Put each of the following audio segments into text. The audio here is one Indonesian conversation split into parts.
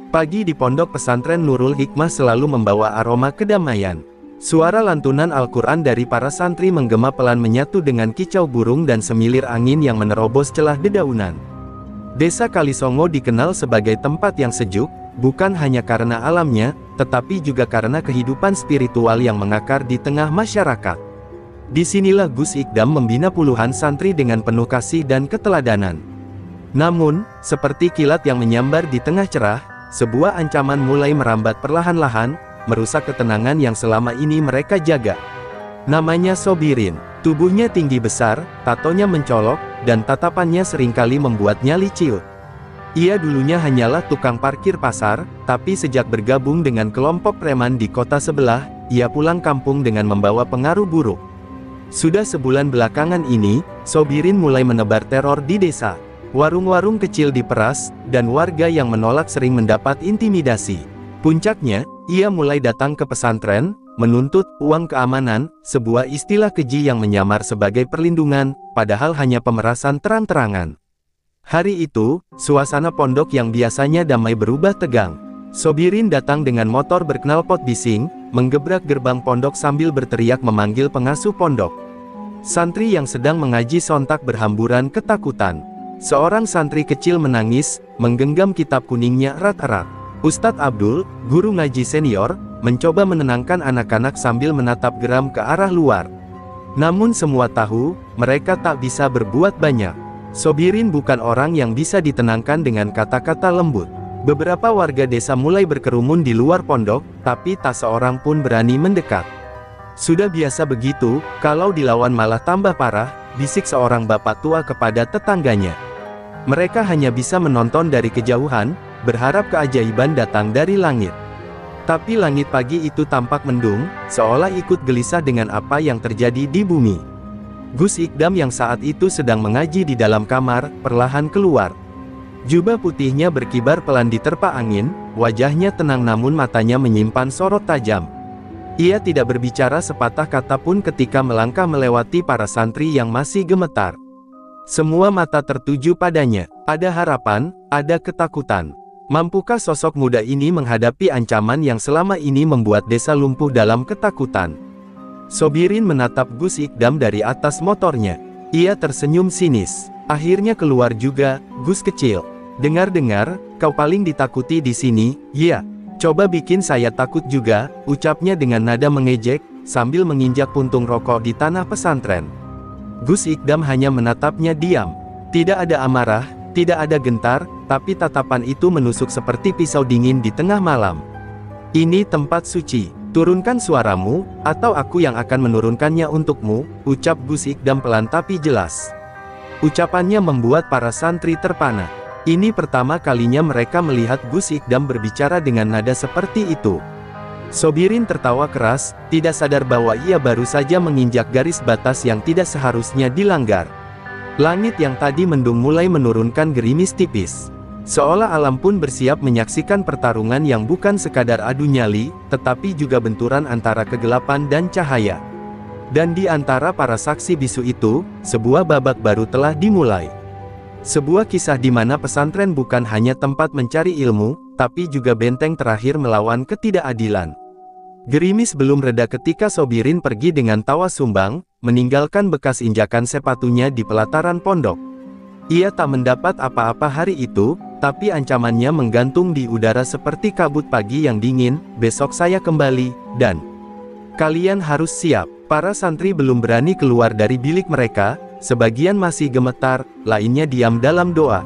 Pagi di pondok pesantren Nurul Hikmah selalu membawa aroma kedamaian. Suara lantunan Al-Quran dari para santri menggema pelan menyatu dengan kicau burung dan semilir angin yang menerobos celah dedaunan. Desa Kalisongo dikenal sebagai tempat yang sejuk, bukan hanya karena alamnya, tetapi juga karena kehidupan spiritual yang mengakar di tengah masyarakat. Disinilah Gus Ikdam membina puluhan santri dengan penuh kasih dan keteladanan. Namun, seperti kilat yang menyambar di tengah cerah, sebuah ancaman mulai merambat perlahan-lahan, merusak ketenangan yang selama ini mereka jaga. Namanya Sobirin. Tubuhnya tinggi besar, tatonya mencolok, dan tatapannya seringkali membuatnya licil. Ia dulunya hanyalah tukang parkir pasar, tapi sejak bergabung dengan kelompok preman di kota sebelah, ia pulang kampung dengan membawa pengaruh buruk. Sudah sebulan belakangan ini, Sobirin mulai menebar teror di desa. Warung-warung kecil diperas, dan warga yang menolak sering mendapat intimidasi. Puncaknya, ia mulai datang ke pesantren, menuntut uang keamanan, sebuah istilah keji yang menyamar sebagai perlindungan, padahal hanya pemerasan terang-terangan. Hari itu, suasana pondok yang biasanya damai berubah tegang. Sobirin datang dengan motor berknalpot bising, menggebrak gerbang pondok sambil berteriak memanggil pengasuh pondok. Santri yang sedang mengaji sontak berhamburan ketakutan. Seorang santri kecil menangis, menggenggam kitab kuningnya erat-erat. Ustadz Abdul, guru ngaji senior, mencoba menenangkan anak-anak sambil menatap geram ke arah luar. Namun semua tahu, mereka tak bisa berbuat banyak. Sobirin bukan orang yang bisa ditenangkan dengan kata-kata lembut. Beberapa warga desa mulai berkerumun di luar pondok, tapi tak seorang pun berani mendekat. Sudah biasa begitu, kalau dilawan malah tambah parah, bisik seorang bapak tua kepada tetangganya. Mereka hanya bisa menonton dari kejauhan, berharap keajaiban datang dari langit. Tapi langit pagi itu tampak mendung, seolah ikut gelisah dengan apa yang terjadi di bumi. Gus Ikdam yang saat itu sedang mengaji di dalam kamar, perlahan keluar. Jubah putihnya berkibar pelan diterpa angin, wajahnya tenang namun matanya menyimpan sorot tajam. Ia tidak berbicara sepatah kata pun ketika melangkah melewati para santri yang masih gemetar. Semua mata tertuju padanya. Ada harapan, ada ketakutan. Mampukah sosok muda ini menghadapi ancaman yang selama ini membuat desa lumpuh dalam ketakutan? Sobirin menatap Gus Ikdam dari atas motornya. Ia tersenyum sinis. Akhirnya keluar juga, Gus kecil. Dengar-dengar, kau paling ditakuti di sini, ya? Coba bikin saya takut juga, ucapnya dengan nada mengejek, sambil menginjak puntung rokok di tanah pesantren. Gus Ikdam hanya menatapnya diam. Tidak ada amarah, tidak ada gentar, tapi tatapan itu menusuk seperti pisau dingin di tengah malam. Ini tempat suci, turunkan suaramu, atau aku yang akan menurunkannya untukmu, ucap Gus Ikdam pelan tapi jelas. Ucapannya membuat para santri terpana. Ini pertama kalinya mereka melihat Gus Ikdam berbicara dengan nada seperti itu. Sobirin tertawa keras, tidak sadar bahwa ia baru saja menginjak garis batas yang tidak seharusnya dilanggar. Langit yang tadi mendung mulai menurunkan gerimis tipis. Seolah alam pun bersiap menyaksikan pertarungan yang bukan sekadar adu nyali, tetapi juga benturan antara kegelapan dan cahaya. Dan di antara para saksi bisu itu, sebuah babak baru telah dimulai. Sebuah kisah di mana pesantren bukan hanya tempat mencari ilmu, tapi juga benteng terakhir melawan ketidakadilan. Gerimis belum reda ketika Sobirin pergi dengan tawa sumbang, meninggalkan bekas injakan sepatunya di pelataran pondok. Ia tak mendapat apa-apa hari itu, tapi ancamannya menggantung di udara seperti kabut pagi yang dingin, besok saya kembali, dan kalian harus siap. Para santri belum berani keluar dari bilik mereka, sebagian masih gemetar, lainnya diam dalam doa.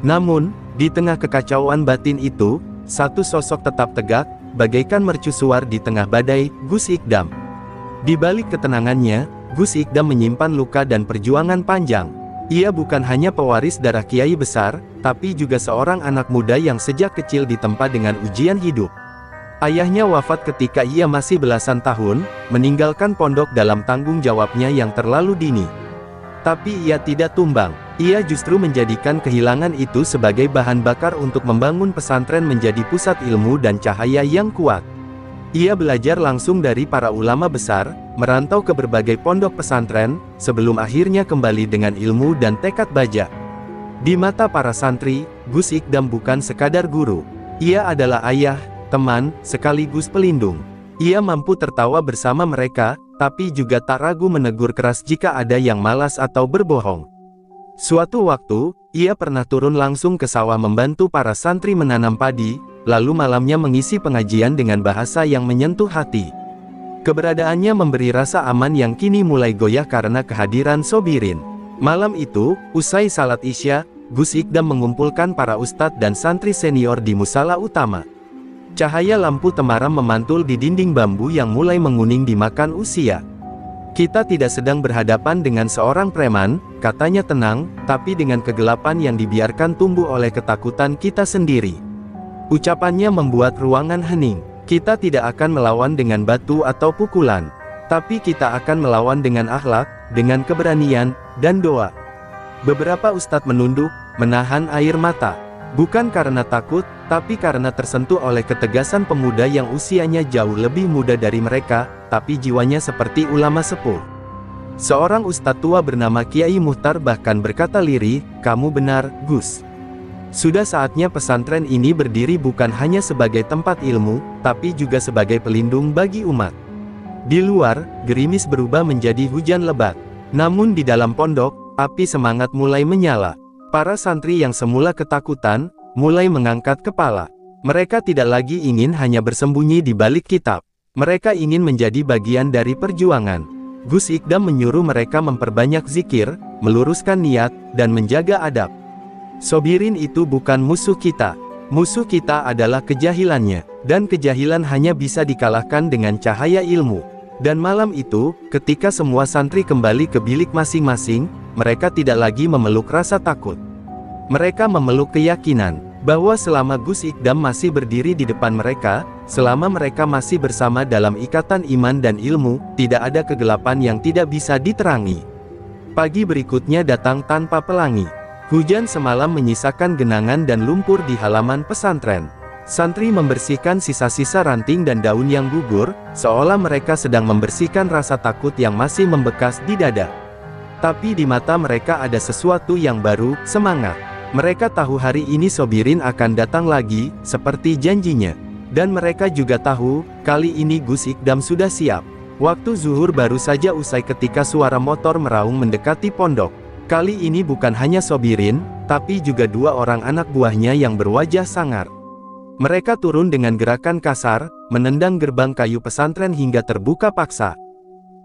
Namun, di tengah kekacauan batin itu, satu sosok tetap tegak, bagaikan mercusuar di tengah badai, Gus Ikdam. Di balik ketenangannya, Gus Ikdam menyimpan luka dan perjuangan panjang. Ia bukan hanya pewaris darah kiai besar, tapi juga seorang anak muda yang sejak kecil ditempa dengan ujian hidup. Ayahnya wafat ketika ia masih belasan tahun, meninggalkan pondok dalam tanggung jawabnya yang terlalu dini. Tapi ia tidak tumbang, ia justru menjadikan kehilangan itu sebagai bahan bakar untuk membangun pesantren menjadi pusat ilmu dan cahaya yang kuat. Ia belajar langsung dari para ulama besar, merantau ke berbagai pondok pesantren, sebelum akhirnya kembali dengan ilmu dan tekad baja. Di mata para santri, Gus Ikdam bukan sekadar guru. Ia adalah ayah, teman, sekaligus pelindung. Ia mampu tertawa bersama mereka, tapi juga tak ragu menegur keras jika ada yang malas atau berbohong. Suatu waktu, ia pernah turun langsung ke sawah membantu para santri menanam padi, lalu malamnya mengisi pengajian dengan bahasa yang menyentuh hati. Keberadaannya memberi rasa aman yang kini mulai goyah karena kehadiran Sobirin. Malam itu, usai salat Isya, Gus Ikdam mengumpulkan para ustadz dan santri senior di musala utama. Cahaya lampu temaram memantul di dinding bambu yang mulai menguning dimakan usia. Kita tidak sedang berhadapan dengan seorang preman, katanya tenang, tapi dengan kegelapan yang dibiarkan tumbuh oleh ketakutan kita sendiri. Ucapannya membuat ruangan hening. Kita tidak akan melawan dengan batu atau pukulan, tapi kita akan melawan dengan akhlak, dengan keberanian, dan doa. Beberapa ustadz menunduk, menahan air mata. Bukan karena takut, tapi karena tersentuh oleh ketegasan pemuda yang usianya jauh lebih muda dari mereka, tapi jiwanya seperti ulama sepuh. Seorang ustadz tua bernama Kiai Muhtar bahkan berkata lirih, "Kamu benar, Gus. Sudah saatnya pesantren ini berdiri bukan hanya sebagai tempat ilmu, tapi juga sebagai pelindung bagi umat." Di luar, gerimis berubah menjadi hujan lebat. Namun di dalam pondok, api semangat mulai menyala. Para santri yang semula ketakutan, mulai mengangkat kepala. Mereka tidak lagi ingin hanya bersembunyi di balik kitab. Mereka ingin menjadi bagian dari perjuangan. Gus Ikdam menyuruh mereka memperbanyak zikir, meluruskan niat, dan menjaga adab. Sobirin itu bukan musuh kita. Musuh kita adalah kejahilannya, dan kejahilan hanya bisa dikalahkan dengan cahaya ilmu. Dan malam itu, ketika semua santri kembali ke bilik masing-masing, mereka tidak lagi memeluk rasa takut. Mereka memeluk keyakinan bahwa selama Gus Ikdam masih berdiri di depan mereka, selama mereka masih bersama dalam ikatan iman dan ilmu, tidak ada kegelapan yang tidak bisa diterangi. Pagi berikutnya datang tanpa pelangi. Hujan semalam menyisakan genangan dan lumpur di halaman pesantren. Santri membersihkan sisa-sisa ranting dan daun yang gugur, seolah mereka sedang membersihkan rasa takut yang masih membekas di dada. Tapi di mata mereka ada sesuatu yang baru, semangat. Mereka tahu hari ini Sobirin akan datang lagi, seperti janjinya. Dan mereka juga tahu, kali ini Gus Ikdam sudah siap. Waktu zuhur baru saja usai ketika suara motor meraung mendekati pondok. Kali ini bukan hanya Sobirin, tapi juga dua orang anak buahnya yang berwajah sangar. Mereka turun dengan gerakan kasar, menendang gerbang kayu pesantren hingga terbuka paksa.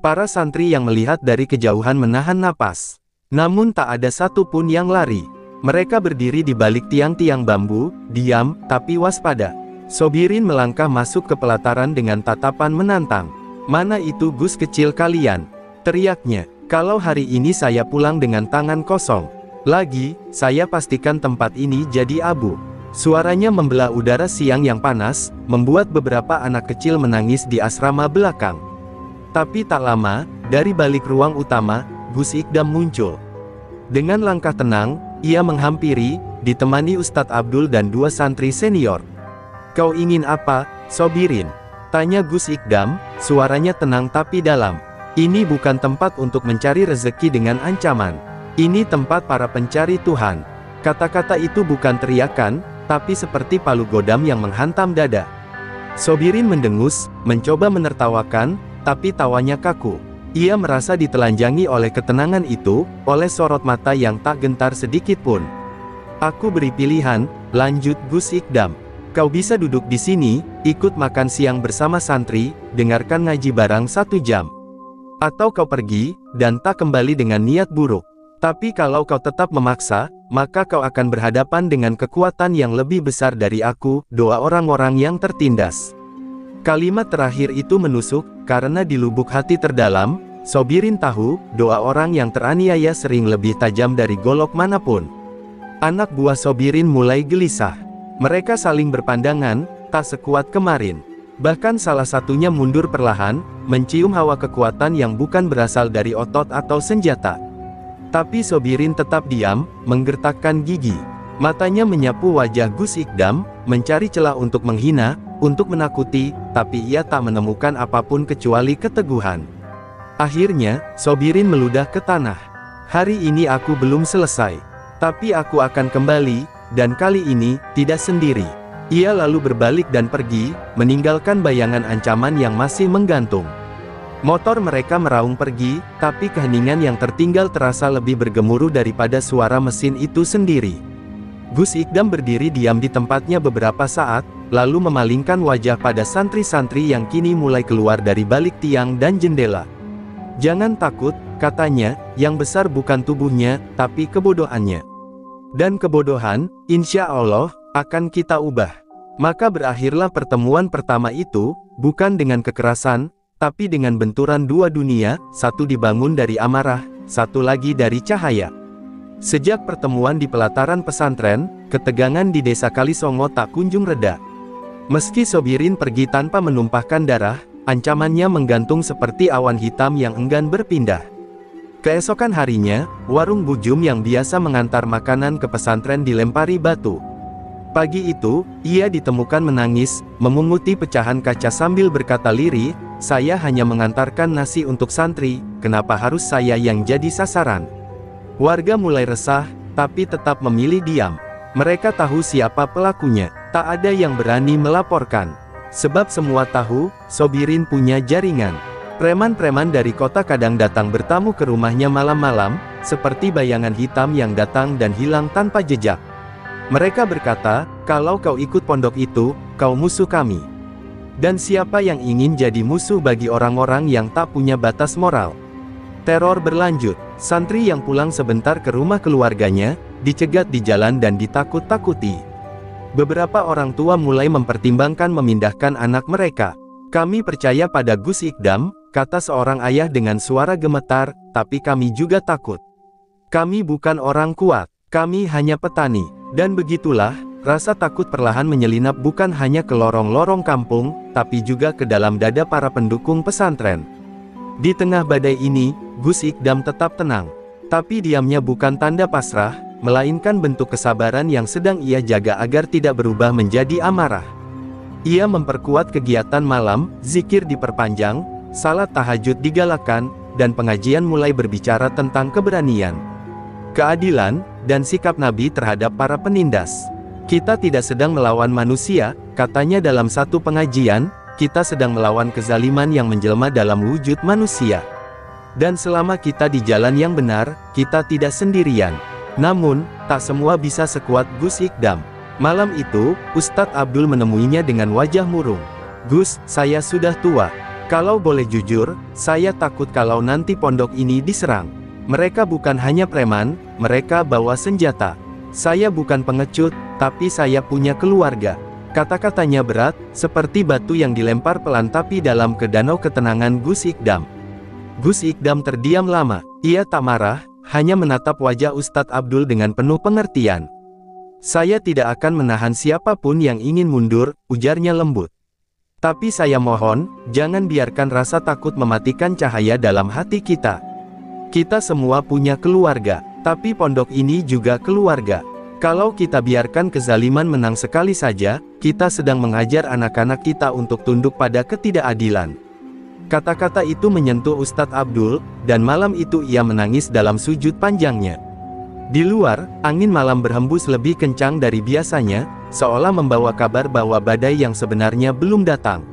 Para santri yang melihat dari kejauhan menahan napas. Namun tak ada satu pun yang lari. Mereka berdiri di balik tiang-tiang bambu, diam, tapi waspada. Sobirin melangkah masuk ke pelataran dengan tatapan menantang. "Mana itu Gus kecil kalian?" teriaknya. "Kalau hari ini saya pulang dengan tangan kosong lagi, saya pastikan tempat ini jadi abu." Suaranya membelah udara siang yang panas, membuat beberapa anak kecil menangis di asrama belakang. Tapi tak lama, dari balik ruang utama, Gus Ikdam muncul. Dengan langkah tenang, ia menghampiri, ditemani Ustadz Abdul dan dua santri senior. "Kau ingin apa, Sobirin?" tanya Gus Ikdam, suaranya tenang tapi dalam. "Ini bukan tempat untuk mencari rezeki dengan ancaman. Ini tempat para pencari Tuhan." Kata-kata itu bukan teriakan, tapi seperti palu godam yang menghantam dada. Sobirin mendengus, mencoba menertawakan, tapi tawanya kaku. Ia merasa ditelanjangi oleh ketenangan itu, oleh sorot mata yang tak gentar sedikit pun. "Aku beri pilihan," lanjut Gus Ikdam. "Kau bisa duduk di sini, ikut makan siang bersama santri, dengarkan ngaji bareng 1 jam. Atau kau pergi, dan tak kembali dengan niat buruk. Tapi kalau kau tetap memaksa, maka kau akan berhadapan dengan kekuatan yang lebih besar dari aku, doa orang-orang yang tertindas." Kalimat terakhir itu menusuk, karena di lubuk hati terdalam, Sobirin tahu, doa orang yang teraniaya sering lebih tajam dari golok manapun. Anak buah Sobirin mulai gelisah. Mereka saling berpandangan, tak sekuat kemarin. Bahkan salah satunya mundur perlahan, mencium hawa kekuatan yang bukan berasal dari otot atau senjata. Tapi Sobirin tetap diam, menggertakkan gigi. Matanya menyapu wajah Gus Ikdam, mencari celah untuk menghina, untuk menakuti, tapi ia tak menemukan apapun kecuali keteguhan. Akhirnya, Sobirin meludah ke tanah. "Hari ini aku belum selesai. Tapi aku akan kembali, dan kali ini, tidak sendiri." Ia lalu berbalik dan pergi, meninggalkan bayangan ancaman yang masih menggantung. Motor mereka meraung pergi, tapi keheningan yang tertinggal terasa lebih bergemuruh daripada suara mesin itu sendiri. Gus Ikdam berdiri diam di tempatnya beberapa saat, lalu memalingkan wajah pada santri-santri yang kini mulai keluar dari balik tiang dan jendela. "Jangan takut," katanya, "yang besar bukan tubuhnya, tapi kebodohannya. Dan kebodohan, insya Allah, akan kita ubah." Maka berakhirlah pertemuan pertama itu, bukan dengan kekerasan, tapi dengan benturan dua dunia, satu dibangun dari amarah, satu lagi dari cahaya. Sejak pertemuan di pelataran pesantren, ketegangan di desa Kalisongo tak kunjung reda. Meski Sobirin pergi tanpa menumpahkan darah, ancamannya menggantung seperti awan hitam yang enggan berpindah. Keesokan harinya, warung Bujum yang biasa mengantar makanan ke pesantren dilempari batu. Pagi itu, ia ditemukan menangis, memunguti pecahan kaca sambil berkata lirih, "Saya hanya mengantarkan nasi untuk santri, kenapa harus saya yang jadi sasaran?" Warga mulai resah, tapi tetap memilih diam. Mereka tahu siapa pelakunya, tak ada yang berani melaporkan. Sebab semua tahu, Sobirin punya jaringan. Preman-preman dari kota kadang datang bertamu ke rumahnya malam-malam, seperti bayangan hitam yang datang dan hilang tanpa jejak. Mereka berkata, "Kalau kau ikut pondok itu, kau musuh kami." Dan siapa yang ingin jadi musuh bagi orang-orang yang tak punya batas moral? Teror berlanjut. Santri yang pulang sebentar ke rumah keluarganya, dicegat di jalan dan ditakut-takuti. Beberapa orang tua mulai mempertimbangkan memindahkan anak mereka. "Kami percaya pada Gus Ikdam," kata seorang ayah dengan suara gemetar, "tapi kami juga takut. Kami bukan orang kuat, kami hanya petani." Dan begitulah, rasa takut perlahan menyelinap bukan hanya ke lorong-lorong kampung, tapi juga ke dalam dada para pendukung pesantren. Di tengah badai ini, Gus Ikdam tetap tenang. Tapi diamnya bukan tanda pasrah, melainkan bentuk kesabaran yang sedang ia jaga agar tidak berubah menjadi amarah. Ia memperkuat kegiatan malam, zikir diperpanjang, salat tahajud digalakkan, dan pengajian mulai berbicara tentang keberanian, keadilan, dan sikap Nabi terhadap para penindas. "Kita tidak sedang melawan manusia," katanya dalam satu pengajian, "kita sedang melawan kezaliman yang menjelma dalam wujud manusia. Dan selama kita di jalan yang benar, kita tidak sendirian." Namun, tak semua bisa sekuat Gus Ikdam. Malam itu, Ustadz Abdul menemuinya dengan wajah murung. "Gus, saya sudah tua. Kalau boleh jujur, saya takut kalau nanti pondok ini diserang. Mereka bukan hanya preman, mereka bawa senjata. Saya bukan pengecut, tapi saya punya keluarga." Kata-katanya berat, seperti batu yang dilempar pelan tapi dalam ke danau ketenangan Gus Ikdam. Gus Ikdam terdiam lama. Ia tak marah, hanya menatap wajah Ustadz Abdul dengan penuh pengertian. "Saya tidak akan menahan siapapun yang ingin mundur," ujarnya lembut. "Tapi saya mohon, jangan biarkan rasa takut mematikan cahaya dalam hati kita. Kita semua punya keluarga, tapi pondok ini juga keluarga. Kalau kita biarkan kezaliman menang sekali saja, kita sedang mengajar anak-anak kita untuk tunduk pada ketidakadilan." Kata-kata itu menyentuh Ustadz Abdul, dan malam itu ia menangis dalam sujud panjangnya. Di luar, angin malam berhembus lebih kencang dari biasanya, seolah membawa kabar bahwa badai yang sebenarnya belum datang.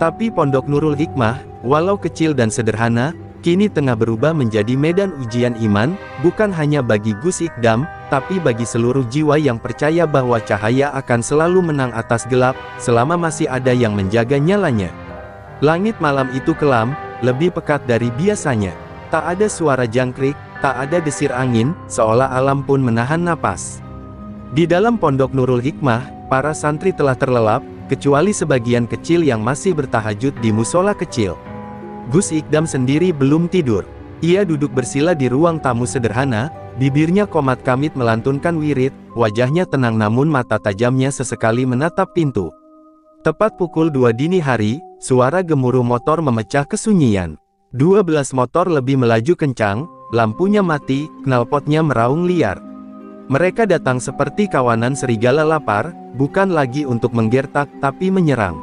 Tapi pondok Nurul Hikmah, walau kecil dan sederhana, kini tengah berubah menjadi medan ujian iman, bukan hanya bagi Gus Ikdam, tapi bagi seluruh jiwa yang percaya bahwa cahaya akan selalu menang atas gelap, selama masih ada yang menjaga nyalanya. Langit malam itu kelam, lebih pekat dari biasanya. Tak ada suara jangkrik, tak ada desir angin, seolah alam pun menahan napas. Di dalam pondok Nurul Hikmah, para santri telah terlelap, kecuali sebagian kecil yang masih bertahajud di musola kecil. Gus Ikdam sendiri belum tidur. Ia duduk bersila di ruang tamu sederhana, bibirnya komat kamit melantunkan wirid, wajahnya tenang namun mata tajamnya sesekali menatap pintu. Tepat pukul 2 dini hari, suara gemuruh motor memecah kesunyian. 12 motor lebih melaju kencang, lampunya mati, knalpotnya meraung liar. Mereka datang seperti kawanan serigala lapar, bukan lagi untuk menggertak tapi menyerang.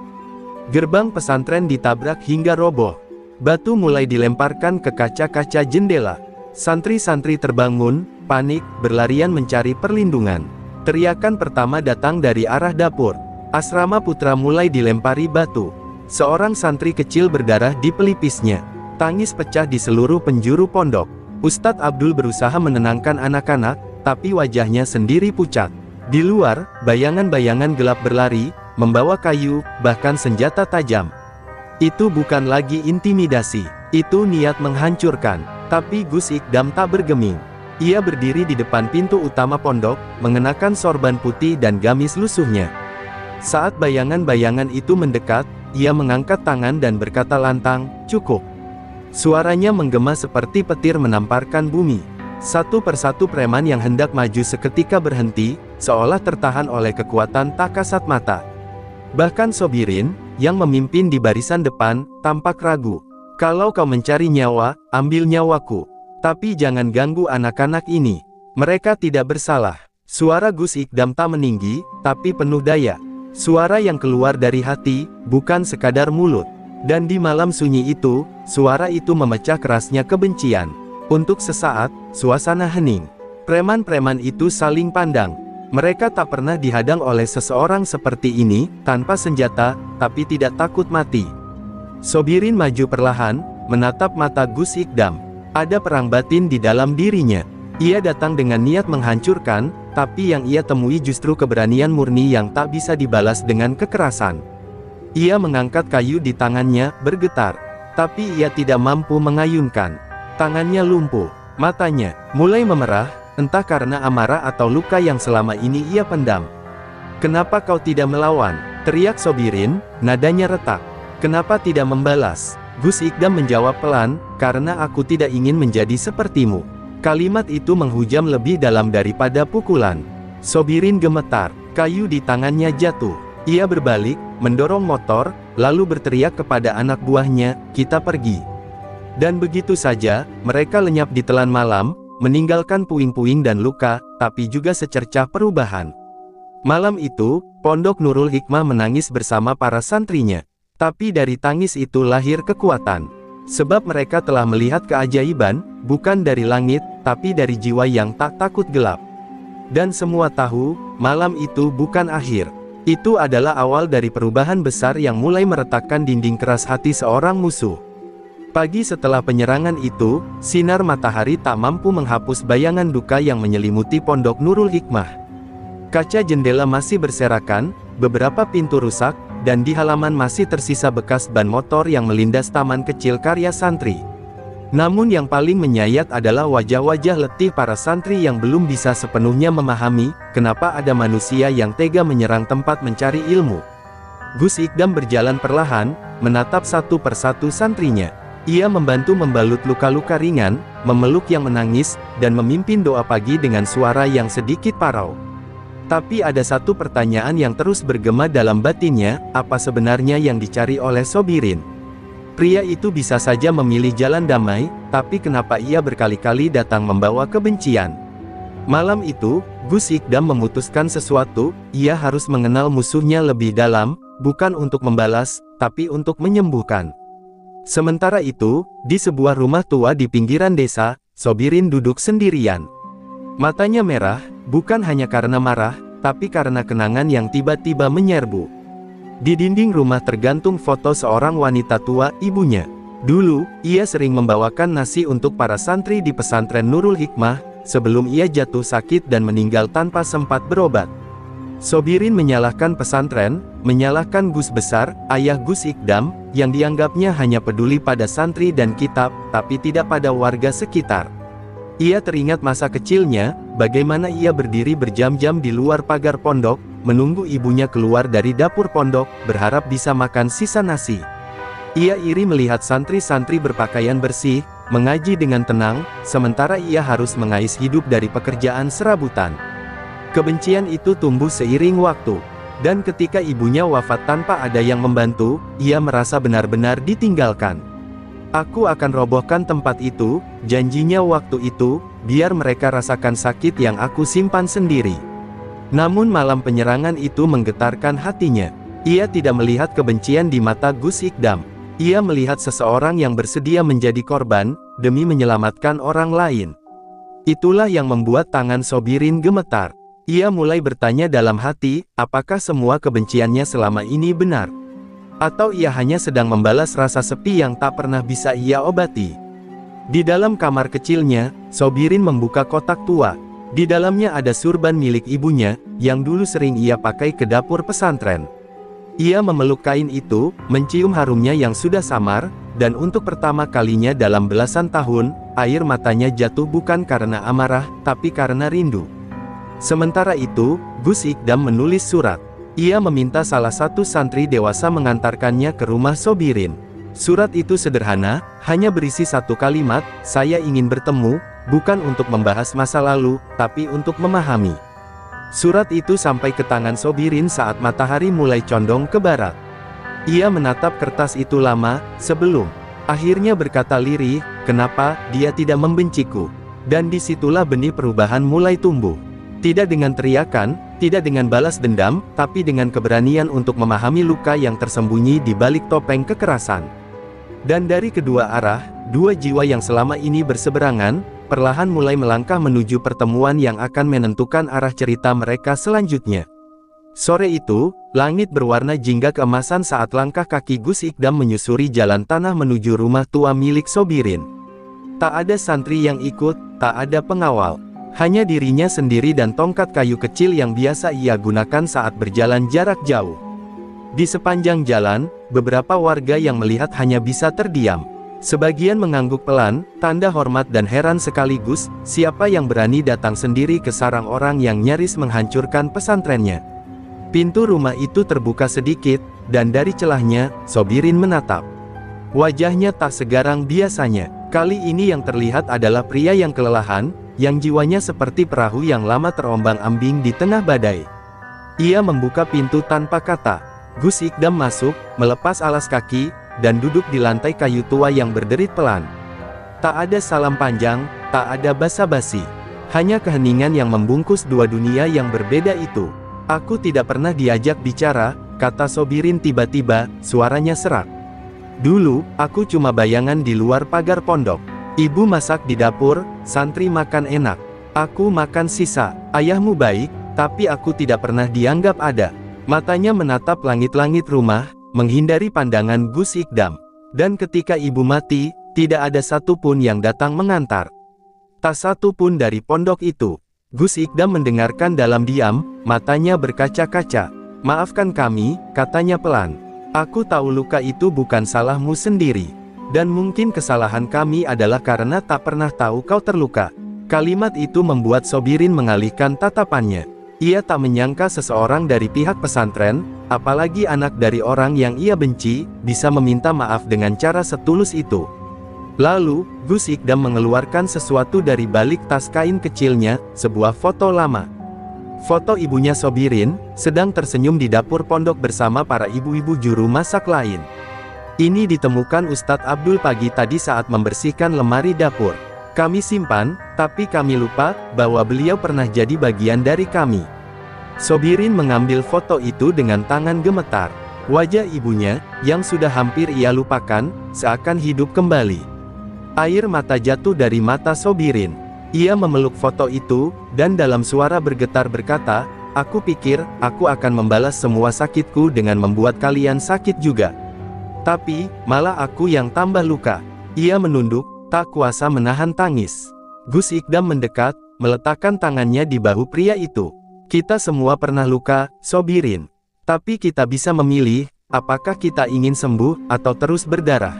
Gerbang pesantren ditabrak hingga roboh. Batu mulai dilemparkan ke kaca-kaca jendela. Santri-santri terbangun, panik, berlarian mencari perlindungan. Teriakan pertama datang dari arah dapur. Asrama putra mulai dilempari batu. Seorang santri kecil berdarah di pelipisnya. Tangis pecah di seluruh penjuru pondok. Ustadz Abdul berusaha menenangkan anak-anak, tapi wajahnya sendiri pucat. Di luar, bayangan-bayangan gelap berlari, membawa kayu, bahkan senjata tajam. Itu bukan lagi intimidasi, itu niat menghancurkan. Tapi Gus Ikdam tak bergeming. Ia berdiri di depan pintu utama pondok, mengenakan sorban putih dan gamis lusuhnya. Saat bayangan-bayangan itu mendekat, ia mengangkat tangan dan berkata lantang, "Cukup." Suaranya menggema seperti petir menamparkan bumi. Satu persatu preman yang hendak maju seketika berhenti, seolah tertahan oleh kekuatan tak kasat mata. Bahkan Sobirin, yang memimpin di barisan depan, tampak ragu. "Kalau kau mencari nyawa, ambil nyawaku. Tapi jangan ganggu anak-anak ini. Mereka tidak bersalah." Suara Gus Ikdam tak meninggi, tapi penuh daya. Suara yang keluar dari hati, bukan sekadar mulut. Dan di malam sunyi itu, suara itu memecah kerasnya kebencian. Untuk sesaat, suasana hening. Preman-preman itu saling pandang. Mereka tak pernah dihadang oleh seseorang seperti ini, tanpa senjata, tapi tidak takut mati. Sobirin maju perlahan, menatap mata Gus Ikdam. Ada perang batin di dalam dirinya. Ia datang dengan niat menghancurkan, tapi yang ia temui justru keberanian murni yang tak bisa dibalas dengan kekerasan. Ia mengangkat kayu di tangannya, bergetar. Tapi ia tidak mampu mengayunkan. Tangannya lumpuh, matanya mulai memerah, entah karena amarah atau luka yang selama ini ia pendam. "Kenapa kau tidak melawan?" teriak Sobirin, nadanya retak. "Kenapa tidak membalas?" Gus Ikdam menjawab pelan, "Karena aku tidak ingin menjadi sepertimu." Kalimat itu menghujam lebih dalam daripada pukulan. Sobirin gemetar, kayu di tangannya jatuh. Ia berbalik, mendorong motor, lalu berteriak kepada anak buahnya, "Kita pergi." Dan begitu saja, mereka lenyap di telan malam, meninggalkan puing-puing dan luka, tapi juga secercah perubahan. Malam itu, Pondok Nurul Hikmah menangis bersama para santrinya. Tapi dari tangis itu lahir kekuatan. Sebab mereka telah melihat keajaiban, bukan dari langit, tapi dari jiwa yang tak takut gelap. Dan semua tahu, malam itu bukan akhir. Itu adalah awal dari perubahan besar yang mulai meretakkan dinding keras hati seorang musuh. Pagi setelah penyerangan itu, sinar matahari tak mampu menghapus bayangan duka yang menyelimuti Pondok Nurul Hikmah. Kaca jendela masih berserakan, beberapa pintu rusak, dan di halaman masih tersisa bekas ban motor yang melindas taman kecil karya santri. Namun yang paling menyayat adalah wajah-wajah letih para santri yang belum bisa sepenuhnya memahami, kenapa ada manusia yang tega menyerang tempat mencari ilmu. Gus Ikdam berjalan perlahan, menatap satu persatu santrinya. Ia membantu membalut luka-luka ringan, memeluk yang menangis, dan memimpin doa pagi dengan suara yang sedikit parau. Tapi ada satu pertanyaan yang terus bergema dalam batinnya, apa sebenarnya yang dicari oleh Sobirin? Pria itu bisa saja memilih jalan damai, tapi kenapa ia berkali-kali datang membawa kebencian? Malam itu, Gus Ikdam memutuskan sesuatu, ia harus mengenal musuhnya lebih dalam, bukan untuk membalas, tapi untuk menyembuhkan. Sementara itu, di sebuah rumah tua di pinggiran desa, Sobirin duduk sendirian. Matanya merah, bukan hanya karena marah, tapi karena kenangan yang tiba-tiba menyerbu. Di dinding rumah tergantung foto seorang wanita tua, ibunya. Dulu, ia sering membawakan nasi untuk para santri di pesantren Nurul Hikmah, sebelum ia jatuh sakit dan meninggal tanpa sempat berobat. Sobirin menyalahkan pesantren, menyalahkan Gus Besar, ayah Gus Ikdam, yang dianggapnya hanya peduli pada santri dan kitab, tapi tidak pada warga sekitar. Ia teringat masa kecilnya, bagaimana ia berdiri berjam-jam di luar pagar pondok, menunggu ibunya keluar dari dapur pondok, berharap bisa makan sisa nasi. Ia iri melihat santri-santri berpakaian bersih, mengaji dengan tenang, sementara ia harus mengais hidup dari pekerjaan serabutan. Kebencian itu tumbuh seiring waktu, dan ketika ibunya wafat tanpa ada yang membantu, ia merasa benar-benar ditinggalkan. "Aku akan robohkan tempat itu," janjinya waktu itu, "biar mereka rasakan sakit yang aku simpan sendiri." Namun malam penyerangan itu menggetarkan hatinya. Ia tidak melihat kebencian di mata Gus Ikdam. Ia melihat seseorang yang bersedia menjadi korban, demi menyelamatkan orang lain. Itulah yang membuat tangan Sobirin gemetar. Ia mulai bertanya dalam hati, apakah semua kebenciannya selama ini benar? Atau ia hanya sedang membalas rasa sepi yang tak pernah bisa ia obati? Di dalam kamar kecilnya, Sobirin membuka kotak tua. Di dalamnya ada surban milik ibunya, yang dulu sering ia pakai ke dapur pesantren. Ia memeluk kain itu, mencium harumnya yang sudah samar, dan untuk pertama kalinya dalam belasan tahun, air matanya jatuh bukan karena amarah, tapi karena rindu. Sementara itu, Gus Ikdam menulis surat. Ia meminta salah satu santri dewasa mengantarkannya ke rumah Sobirin. Surat itu sederhana, hanya berisi satu kalimat, "Saya ingin bertemu, bukan untuk membahas masa lalu, tapi untuk memahami." Surat itu sampai ke tangan Sobirin saat matahari mulai condong ke barat. Ia menatap kertas itu lama, sebelum akhirnya berkata lirih, "Kenapa dia tidak membenciku?" Dan disitulah benih perubahan mulai tumbuh. Tidak dengan teriakan, tidak dengan balas dendam, tapi dengan keberanian untuk memahami luka yang tersembunyi di balik topeng kekerasan. Dan dari kedua arah, dua jiwa yang selama ini berseberangan, perlahan mulai melangkah menuju pertemuan yang akan menentukan arah cerita mereka selanjutnya. Sore itu, langit berwarna jingga keemasan saat langkah kaki Gus Ikdam menyusuri jalan tanah menuju rumah tua milik Sobirin. Tak ada santri yang ikut, tak ada pengawal. Hanya dirinya sendiri dan tongkat kayu kecil yang biasa ia gunakan saat berjalan jarak jauh. Di sepanjang jalan, beberapa warga yang melihat hanya bisa terdiam. Sebagian mengangguk pelan, tanda hormat dan heran sekaligus, siapa yang berani datang sendiri ke sarang orang yang nyaris menghancurkan pesantrennya. Pintu rumah itu terbuka sedikit, dan dari celahnya, Sobirin menatap. Wajahnya tak segarang biasanya. Kali ini yang terlihat adalah pria yang kelelahan, yang jiwanya seperti perahu yang lama terombang-ambing di tengah badai. Ia membuka pintu tanpa kata. Gus Ikdam masuk, melepas alas kaki, dan duduk di lantai kayu tua yang berderit pelan. Tak ada salam panjang, tak ada basa-basi. Hanya keheningan yang membungkus dua dunia yang berbeda itu. "Aku tidak pernah diajak bicara," kata Sobirin tiba-tiba, suaranya serak. "Dulu, aku cuma bayangan di luar pagar pondok. Ibu masak di dapur, santri makan enak. Aku makan sisa. Ayahmu baik, tapi aku tidak pernah dianggap ada." Matanya menatap langit-langit rumah, menghindari pandangan Gus Ikdam. Dan ketika ibu mati, tidak ada satupun yang datang mengantar. Tak satu pun dari pondok itu. Gus Ikdam mendengarkan dalam diam, matanya berkaca-kaca. "Maafkan kami," katanya pelan. "Aku tahu luka itu bukan salahmu sendiri. Dan mungkin kesalahan kami adalah karena tak pernah tahu kau terluka." Kalimat itu membuat Sobirin mengalihkan tatapannya. Ia tak menyangka seseorang dari pihak pesantren, apalagi anak dari orang yang ia benci, bisa meminta maaf dengan cara setulus itu. Lalu, Gus Ikdam mengeluarkan sesuatu dari balik tas kain kecilnya, sebuah foto lama. Foto ibunya Sobirin, sedang tersenyum di dapur pondok bersama para ibu-ibu juru masak lain. Ini ditemukan Ustadz Abdul pagi tadi saat membersihkan lemari dapur. Kami simpan, tapi kami lupa, bahwa beliau pernah jadi bagian dari kami. Sobirin mengambil foto itu dengan tangan gemetar. Wajah ibunya, yang sudah hampir ia lupakan, seakan hidup kembali. Air mata jatuh dari mata Sobirin. Ia memeluk foto itu, dan dalam suara bergetar berkata, "Aku pikir, aku akan membalas semua sakitku dengan membuat kalian sakit juga. Tapi, malah aku yang tambah luka." Ia menunduk, tak kuasa menahan tangis. Gus Ikdam mendekat, meletakkan tangannya di bahu pria itu. "Kita semua pernah luka, Sobirin. Tapi kita bisa memilih, apakah kita ingin sembuh, atau terus berdarah."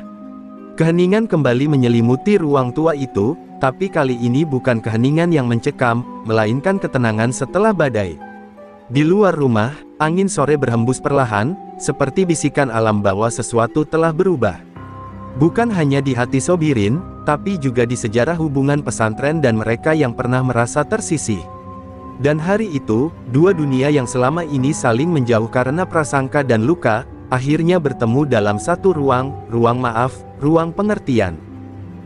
Keheningan kembali menyelimuti ruang tua itu, tapi kali ini bukan keheningan yang mencekam, melainkan ketenangan setelah badai. Di luar rumah, angin sore berhembus perlahan, seperti bisikan alam bahwa sesuatu telah berubah. Bukan hanya di hati Sobirin, tapi juga di sejarah hubungan pesantren dan mereka yang pernah merasa tersisih. Dan hari itu, dua dunia yang selama ini saling menjauh karena prasangka dan luka, akhirnya bertemu dalam satu ruang maaf, ruang pengertian.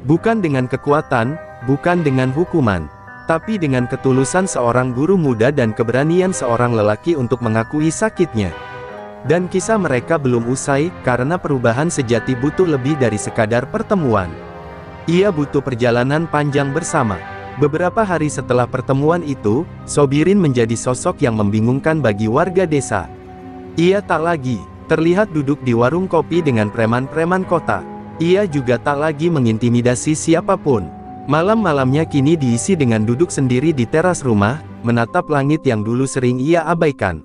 Bukan dengan kekuatan, bukan dengan hukuman, tapi dengan ketulusan seorang guru muda dan keberanian seorang lelaki untuk mengakui sakitnya. Dan kisah mereka belum usai, karena perubahan sejati butuh lebih dari sekadar pertemuan. Ia butuh perjalanan panjang bersama. Beberapa hari setelah pertemuan itu, Sobirin menjadi sosok yang membingungkan bagi warga desa. Ia tak lagi terlihat duduk di warung kopi dengan preman-preman kota. Ia juga tak lagi mengintimidasi siapapun. Malam-malamnya kini diisi dengan duduk sendiri di teras rumah, menatap langit yang dulu sering ia abaikan.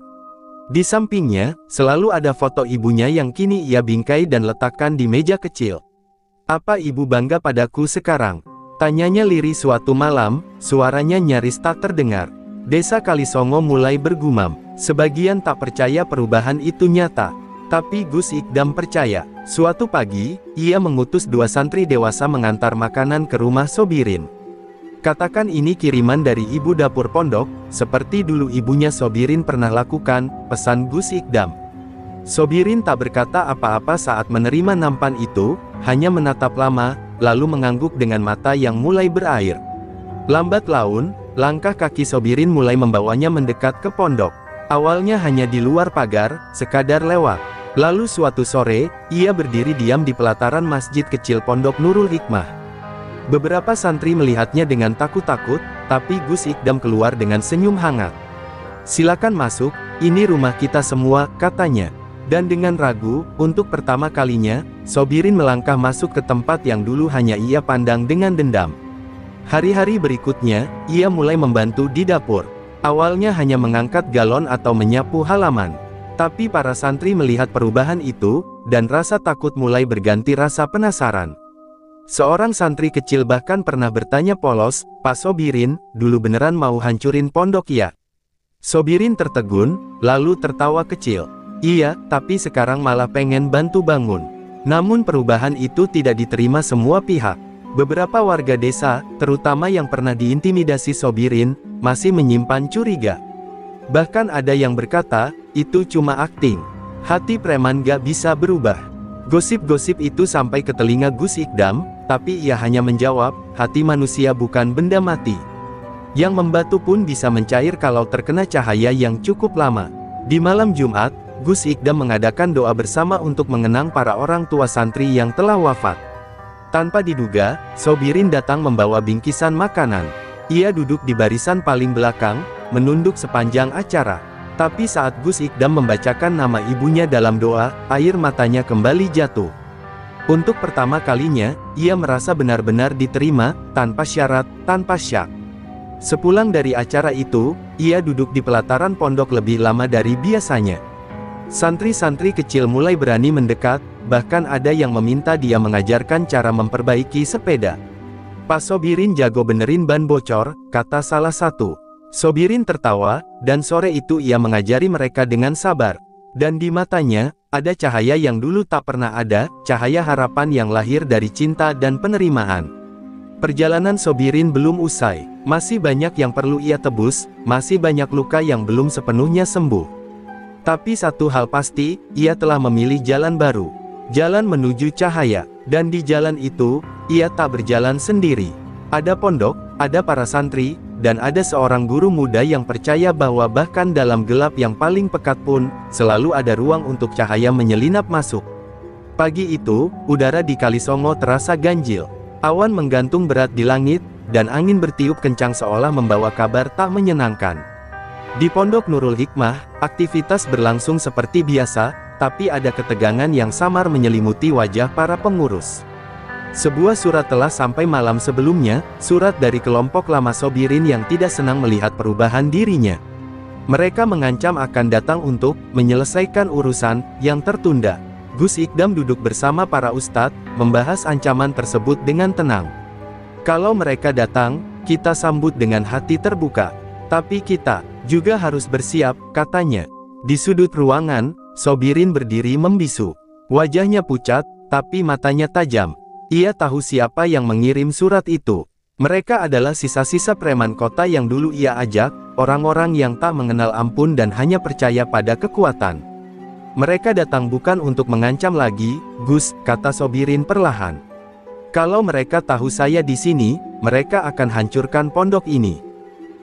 Di sampingnya, selalu ada foto ibunya yang kini ia bingkai dan letakkan di meja kecil. "Apa ibu bangga padaku sekarang?" tanyanya lirih suatu malam, suaranya nyaris tak terdengar. Desa Kalisongo mulai bergumam. Sebagian tak percaya perubahan itu nyata. Tapi Gus Ikdam percaya. Suatu pagi, ia mengutus 2 santri dewasa mengantar makanan ke rumah Sobirin. "Katakan ini kiriman dari ibu dapur pondok, seperti dulu ibunya Sobirin pernah lakukan," pesan Gus Ikdam. Sobirin tak berkata apa-apa saat menerima nampan itu, hanya menatap lama, lalu mengangguk dengan mata yang mulai berair. Lambat laun, langkah kaki Sobirin mulai membawanya mendekat ke pondok. Awalnya hanya di luar pagar, sekadar lewat. Lalu suatu sore, ia berdiri diam di pelataran masjid kecil pondok Nurul Hikmah. Beberapa santri melihatnya dengan takut-takut, tapi Gus Ikdam keluar dengan senyum hangat. "Silakan masuk, ini rumah kita semua," katanya. Dan dengan ragu, untuk pertama kalinya, Sobirin melangkah masuk ke tempat yang dulu hanya ia pandang dengan dendam. Hari-hari berikutnya, ia mulai membantu di dapur. Awalnya hanya mengangkat galon atau menyapu halaman. Tapi para santri melihat perubahan itu, dan rasa takut mulai berganti rasa penasaran. Seorang santri kecil bahkan pernah bertanya polos, "Pak Sobirin, dulu beneran mau hancurin pondok ya?" Sobirin tertegun, lalu tertawa kecil. "Iya, tapi sekarang malah pengen bantu bangun." Namun perubahan itu tidak diterima semua pihak. Beberapa warga desa, terutama yang pernah diintimidasi Sobirin, masih menyimpan curiga. Bahkan ada yang berkata, itu cuma akting. Hati preman gak bisa berubah. Gosip-gosip itu sampai ke telinga Gus Ikdam, tapi ia hanya menjawab, hati manusia bukan benda mati. Yang membatu pun bisa mencair kalau terkena cahaya yang cukup lama. Di malam Jumat, Gus Ikdam mengadakan doa bersama untuk mengenang para orang tua santri yang telah wafat. Tanpa diduga, Sobirin datang membawa bingkisan makanan. Ia duduk di barisan paling belakang, menunduk sepanjang acara. Tapi saat Gus Ikdam membacakan nama ibunya dalam doa, air matanya kembali jatuh. Untuk pertama kalinya, ia merasa benar-benar diterima, tanpa syarat, tanpa syak. Sepulang dari acara itu, ia duduk di pelataran pondok lebih lama dari biasanya. Santri-santri kecil mulai berani mendekat, bahkan ada yang meminta dia mengajarkan cara memperbaiki sepeda. "Pak Sobirin jago benerin ban bocor," kata salah satu. Sobirin tertawa, dan sore itu ia mengajari mereka dengan sabar. Dan di matanya, ada cahaya yang dulu tak pernah ada, cahaya harapan yang lahir dari cinta dan penerimaan. Perjalanan Sobirin belum usai, masih banyak yang perlu ia tebus, masih banyak luka yang belum sepenuhnya sembuh. Tapi satu hal pasti, ia telah memilih jalan baru. Jalan menuju cahaya, dan di jalan itu, ia tak berjalan sendiri. Ada pondok, ada para santri, dan ada seorang guru muda yang percaya bahwa bahkan dalam gelap yang paling pekat pun, selalu ada ruang untuk cahaya menyelinap masuk. Pagi itu, udara di Kalisongo terasa ganjil. Awan menggantung berat di langit, dan angin bertiup kencang seolah membawa kabar tak menyenangkan. Di Pondok Nurul Hikmah, aktivitas berlangsung seperti biasa, tapi ada ketegangan yang samar menyelimuti wajah para pengurus. Sebuah surat telah sampai malam sebelumnya, surat dari kelompok lama Sobirin yang tidak senang melihat perubahan dirinya. Mereka mengancam akan datang untuk menyelesaikan urusan yang tertunda. Gus Ikdam duduk bersama para ustadz, membahas ancaman tersebut dengan tenang. "Kalau mereka datang, kita sambut dengan hati terbuka. Tapi kita juga harus bersiap," katanya. Di sudut ruangan, Sobirin berdiri membisu. Wajahnya pucat, tapi matanya tajam. Ia tahu siapa yang mengirim surat itu. Mereka adalah sisa-sisa preman kota yang dulu ia ajak, orang-orang yang tak mengenal ampun dan hanya percaya pada kekuatan. "Mereka datang bukan untuk mengancam lagi, Gus," kata Sobirin perlahan. "Kalau mereka tahu saya di sini, mereka akan hancurkan pondok ini.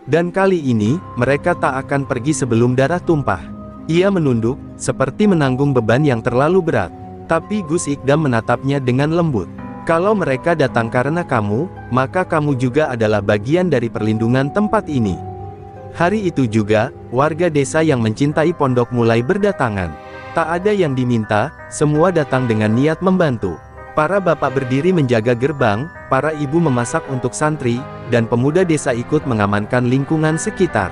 Dan kali ini, mereka tak akan pergi sebelum darah tumpah." Ia menunduk, seperti menanggung beban yang terlalu berat. Tapi Gus Ikdam menatapnya dengan lembut. Kalau mereka datang karena kamu, maka kamu juga adalah bagian dari perlindungan tempat ini. Hari itu juga, warga desa yang mencintai pondok mulai berdatangan. Tak ada yang diminta, semua datang dengan niat membantu. Para bapak berdiri menjaga gerbang, para ibu memasak untuk santri, dan pemuda desa ikut mengamankan lingkungan sekitar.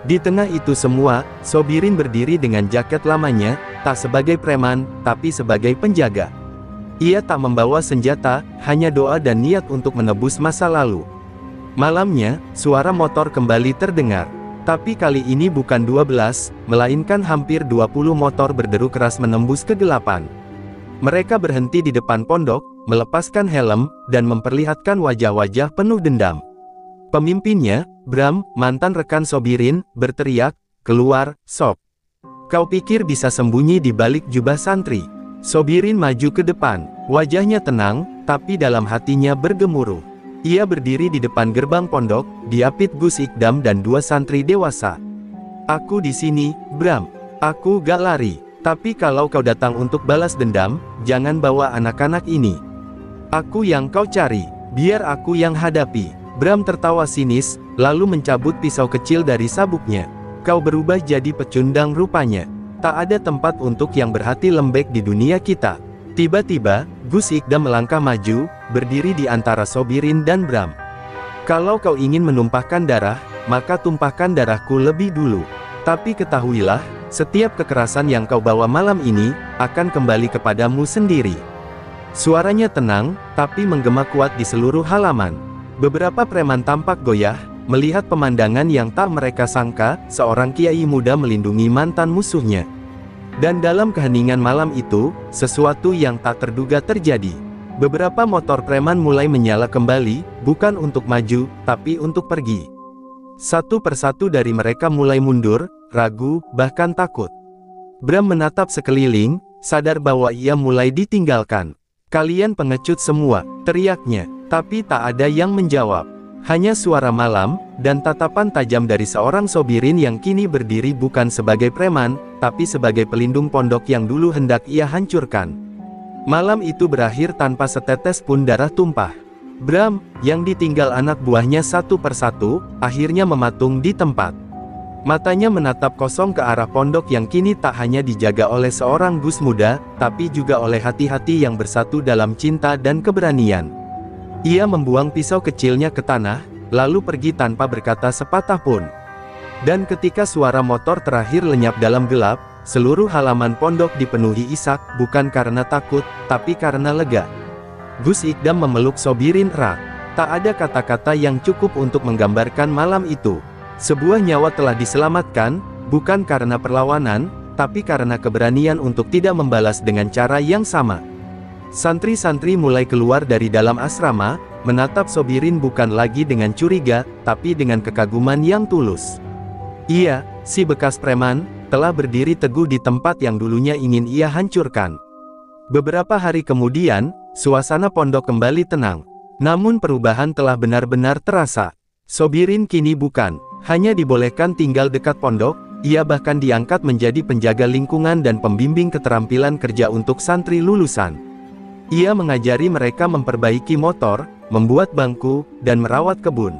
Di tengah itu semua, Sobirin berdiri dengan jaket lamanya, tak sebagai preman, tapi sebagai penjaga. Ia tak membawa senjata, hanya doa dan niat untuk menebus masa lalu. Malamnya, suara motor kembali terdengar. Tapi kali ini bukan 12, melainkan hampir 20 motor berderu keras menembus kegelapan. Mereka berhenti di depan pondok, melepaskan helm, dan memperlihatkan wajah-wajah penuh dendam. Pemimpinnya, Bram, mantan rekan Sobirin, berteriak, "Keluar, Sob. Kau pikir bisa sembunyi di balik jubah santri?" Sobirin maju ke depan, wajahnya tenang, tapi dalam hatinya bergemuruh. Ia berdiri di depan gerbang pondok, diapit Gus Ikdam dan 2 santri dewasa. "Aku di sini, Bram. Aku gak lari. Tapi kalau kau datang untuk balas dendam, jangan bawa anak-anak ini. Aku yang kau cari, biar aku yang hadapi." Bram tertawa sinis, lalu mencabut pisau kecil dari sabuknya. "Kau berubah jadi pecundang rupanya. Tak ada tempat untuk yang berhati lembek di dunia kita." Tiba-tiba, Gus Ikdam melangkah maju, berdiri di antara Sobirin dan Bram. "Kalau kau ingin menumpahkan darah, maka tumpahkan darahku lebih dulu. Tapi ketahuilah, setiap kekerasan yang kau bawa malam ini, akan kembali kepadamu sendiri." Suaranya tenang, tapi menggema kuat di seluruh halaman. Beberapa preman tampak goyah, melihat pemandangan yang tak mereka sangka, seorang kiai muda melindungi mantan musuhnya. Dan dalam keheningan malam itu, sesuatu yang tak terduga terjadi. Beberapa motor preman mulai menyala kembali, bukan untuk maju, tapi untuk pergi. Satu persatu dari mereka mulai mundur, ragu, bahkan takut. Bram menatap sekeliling, sadar bahwa ia mulai ditinggalkan. "Kalian pengecut semua," teriaknya, tapi tak ada yang menjawab. Hanya suara malam, dan tatapan tajam dari seorang Sobirin yang kini berdiri bukan sebagai preman, tapi sebagai pelindung pondok yang dulu hendak ia hancurkan. Malam itu berakhir tanpa setetes pun darah tumpah. Bram, yang ditinggal anak buahnya satu persatu, akhirnya mematung di tempat. Matanya menatap kosong ke arah pondok yang kini tak hanya dijaga oleh seorang Gus muda, tapi juga oleh hati-hati yang bersatu dalam cinta dan keberanian. Ia membuang pisau kecilnya ke tanah, lalu pergi tanpa berkata sepatah pun. Dan ketika suara motor terakhir lenyap dalam gelap, seluruh halaman pondok dipenuhi isak, bukan karena takut, tapi karena lega. Gus Ikdam memeluk Sobirin erat. Tak ada kata-kata yang cukup untuk menggambarkan malam itu. Sebuah nyawa telah diselamatkan, bukan karena perlawanan, tapi karena keberanian untuk tidak membalas dengan cara yang sama. Santri-santri mulai keluar dari dalam asrama, menatap Sobirin bukan lagi dengan curiga, tapi dengan kekaguman yang tulus. Ia, si bekas preman, telah berdiri teguh di tempat yang dulunya ingin ia hancurkan. Beberapa hari kemudian, suasana pondok kembali tenang. Namun perubahan telah benar-benar terasa. Sobirin kini bukan hanya dibolehkan tinggal dekat pondok, ia bahkan diangkat menjadi penjaga lingkungan dan pembimbing keterampilan kerja untuk santri lulusan. Ia mengajari mereka memperbaiki motor, membuat bangku, dan merawat kebun.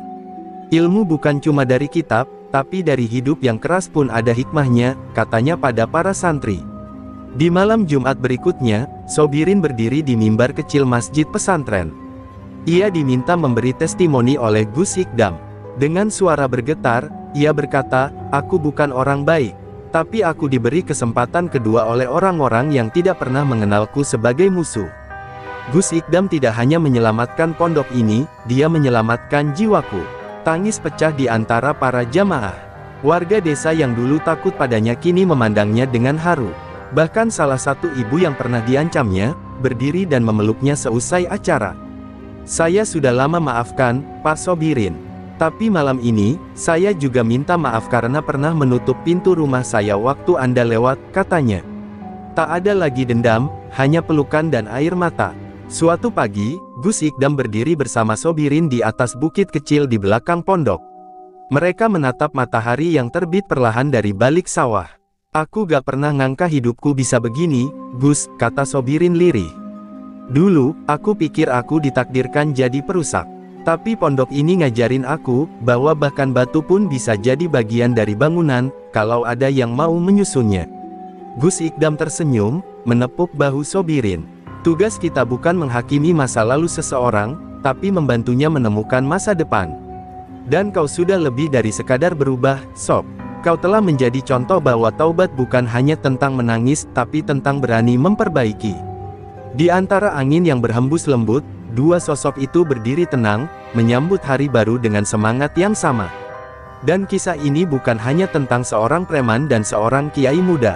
Ilmu bukan cuma dari kitab, tapi dari hidup yang keras pun ada hikmahnya, katanya pada para santri. Di malam Jumat berikutnya, Sobirin berdiri di mimbar kecil masjid pesantren. Ia diminta memberi testimoni oleh Gus Ikdam. Dengan suara bergetar, ia berkata, "Aku bukan orang baik, tapi aku diberi kesempatan kedua oleh orang-orang yang tidak pernah mengenalku sebagai musuh." Gus Ikdam tidak hanya menyelamatkan pondok ini, dia menyelamatkan jiwaku. Tangis pecah di antara para jamaah. Warga desa yang dulu takut padanya kini memandangnya dengan haru. Bahkan salah satu ibu yang pernah diancamnya, berdiri dan memeluknya seusai acara. "Saya sudah lama maafkan, Pak Sobirin. Tapi malam ini, saya juga minta maaf karena pernah menutup pintu rumah saya waktu Anda lewat," katanya. Tak ada lagi dendam, hanya pelukan dan air mata. Suatu pagi, Gus Ikdam berdiri bersama Sobirin di atas bukit kecil di belakang pondok. Mereka menatap matahari yang terbit perlahan dari balik sawah. "Aku gak pernah ngangka hidupku bisa begini, Gus," kata Sobirin lirih. Dulu, aku pikir aku ditakdirkan jadi perusak. Tapi pondok ini ngajarin aku, bahwa bahkan batu pun bisa jadi bagian dari bangunan, kalau ada yang mau menyusunnya. Gus Ikdam tersenyum, menepuk bahu Sobirin. Tugas kita bukan menghakimi masa lalu seseorang, tapi membantunya menemukan masa depan. Dan kau sudah lebih dari sekadar berubah, Sob. Kau telah menjadi contoh bahwa taubat bukan hanya tentang menangis, tapi tentang berani memperbaiki. Di antara angin yang berhembus lembut, dua sosok itu berdiri tenang, menyambut hari baru dengan semangat yang sama. Dan kisah ini bukan hanya tentang seorang preman dan seorang kiai muda.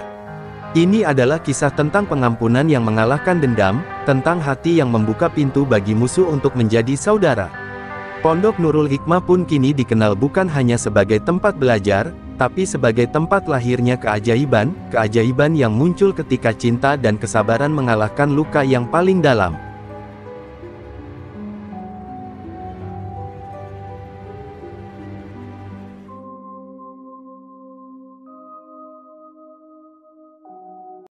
Ini adalah kisah tentang pengampunan yang mengalahkan dendam, tentang hati yang membuka pintu bagi musuh untuk menjadi saudara. Pondok Nurul Hikmah pun kini dikenal bukan hanya sebagai tempat belajar, tapi sebagai tempat lahirnya keajaiban yang muncul ketika cinta dan kesabaran mengalahkan luka yang paling dalam.